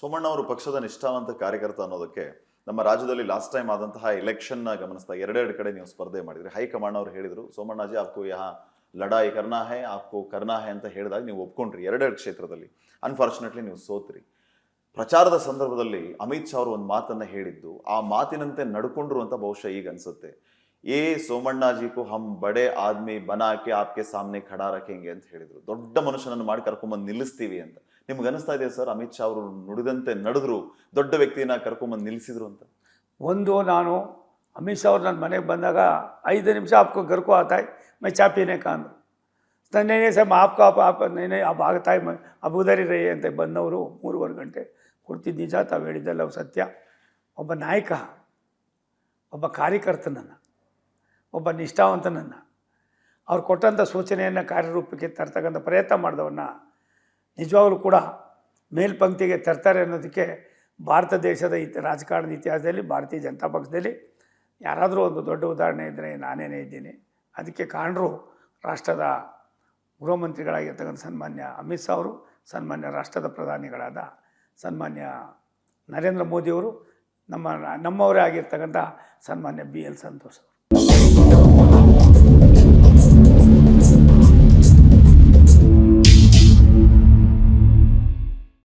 ಸೋಮಣ್ಣ ಅವರು ಪಕ್ಷದ ನಿಷ್ಠಾವಂತ ಕಾರ್ಯಕರ್ತ ಅನ್ನೋದಕ್ಕೆ ನಮ್ಮ ರಾಜ್ಯದಲ್ಲಿ ಲಾಸ್ಟ್ ಟೈಮ್ ಆದಂತಹ ಎಲೆಕ್ಷನ್ನ ಗಮನಿಸ್ತಾ ಎರಡೆರಡು ಕಡೆ ನೀವು ಸ್ಪರ್ಧೆ ಮಾಡಿದ್ರಿ. ಹೈಕಮಾಂಡ್ ಅವರು ಹೇಳಿದ್ರು ಸೋಮಣ್ಣಾಜಿ ಆಪ್ಕೋ ಯಹಾ ಲಡಾಯಿ ಕರ್ನಾ ಹೈ ಆಪ್ಕೋ ಕರ್ನಾ ಹೈ ಅಂತ ಹೇಳಿದಾಗ ನೀವು ಒಪ್ಕೊಂಡ್ರಿ ಎರಡೆರಡು ಕ್ಷೇತ್ರದಲ್ಲಿ. ಅನ್ಫಾರ್ಚುನೇಟ್ಲಿ ನೀವು ಸೋತ್ರಿ. ಪ್ರಚಾರದ ಸಂದರ್ಭದಲ್ಲಿ ಅಮಿತ್ ಶಾ ಅವರು ಒಂದು ಮಾತನ್ನ ಹೇಳಿದ್ದು, ಆ ಮಾತಿನಂತೆ ನಡ್ಕೊಂಡ್ರು ಅಂತ ಬಹುಶಃ ಈಗ ಅನ್ಸುತ್ತೆ. ಏ ಸೋಮಣ್ಣಾಜಿ ಕೋ ಹಮ್ ಬಡೆ ಆದ್ಮಿ ಬನಾಕೆ ಆಪ್ಕೆ ಸಾಮ್ನೆ ಖಡಾ ರಖೇಂಗೆ ಅಂತ ಹೇಳಿದ್ರು. ದೊಡ್ಡ ಮನುಷ್ಯನನ್ನು ಮಾಡಿ ಕರ್ಕೊಂಬಂದು ನಿಲ್ಲಿಸ್ತೀವಿ ಅಂತ. ನಿಮ್ಗೆ ಅನಿಸ್ತಾ ಇದೆಯಾ ಸರ್, ಅಮಿತ್ ಶಾ ಅವರು ನುಡಿದಂತೆ ನಡೆದ್ರು, ದೊಡ್ಡ ವ್ಯಕ್ತಿನ ಕರ್ಕೊಂಬಂದು ನಿಲ್ಲಿಸಿದ್ರು ಅಂತ? ಒಂದು ನಾನು ಅಮಿತ್ ಶಾ ಅವ್ರು ನನ್ನ ಮನೆಗೆ ಬಂದಾಗ 5 ನಿಮಿಷ आपको घर को आता है मैं चाय पीने का अंदर नहीं नहीं सब आपको आप नहीं नहीं अब ಆಗ್ತಾ है अब उधर ही रही ಅಂತ ಬಂದವರು 3.5 ಗಂಟೆ ಪೂರ್ತಿ ನಿಜ ತಾವು ಹೇಳಿದ್ದಲ್ಲ ಸತ್ಯ. ಒಬ್ಬ ನಾಯಕ, ಒಬ್ಬ ಕಾರ್ಯಕರ್ತನನ್ನು, ಒಬ್ಬ ನಿಷ್ಠಾವಂತನನ್ನು ಅವ್ರು ಕೊಟ್ಟಂಥ ಸೂಚನೆಯನ್ನು ಕಾರ್ಯರೂಪಕ್ಕೆ ತರ್ತಕ್ಕಂಥ ಪ್ರಯತ್ನ ಮಾಡಿದವನ್ನ ನಿಜವಾಗ್ಲೂ ಕೂಡ ಮೇಲ್ಪಂಕ್ತಿಗೆ ತರ್ತಾರೆ ಅನ್ನೋದಕ್ಕೆ ಭಾರತ ದೇಶದ ರಾಜಕಾರಣದ ಇತಿಹಾಸದಲ್ಲಿ ಭಾರತೀಯ ಜನತಾ ಪಕ್ಷದಲ್ಲಿ ಯಾರಾದರೂ ಒಂದು ದೊಡ್ಡ ಉದಾಹರಣೆ ಇದ್ದರೆ ನಾನೇನೇ ಇದ್ದೀನಿ. ಅದಕ್ಕೆ ಕಾರಣರು ರಾಷ್ಟ್ರದ ಗೃಹ ಮಂತ್ರಿಗಳಾಗಿರ್ತಕ್ಕಂಥ ಸನ್ಮಾನ್ಯ ಅಮಿತ್ ಶಾ ಅವರು, ಸನ್ಮಾನ್ಯ ರಾಷ್ಟ್ರದ ಪ್ರಧಾನಿಗಳಾದ ಸನ್ಮಾನ್ಯ ನರೇಂದ್ರ ಮೋದಿಯವರು, ನಮ್ಮವರೇ ಆಗಿರ್ತಕ್ಕಂಥ ಸನ್ಮಾನ್ಯ BL ಸಂತೋಷ್.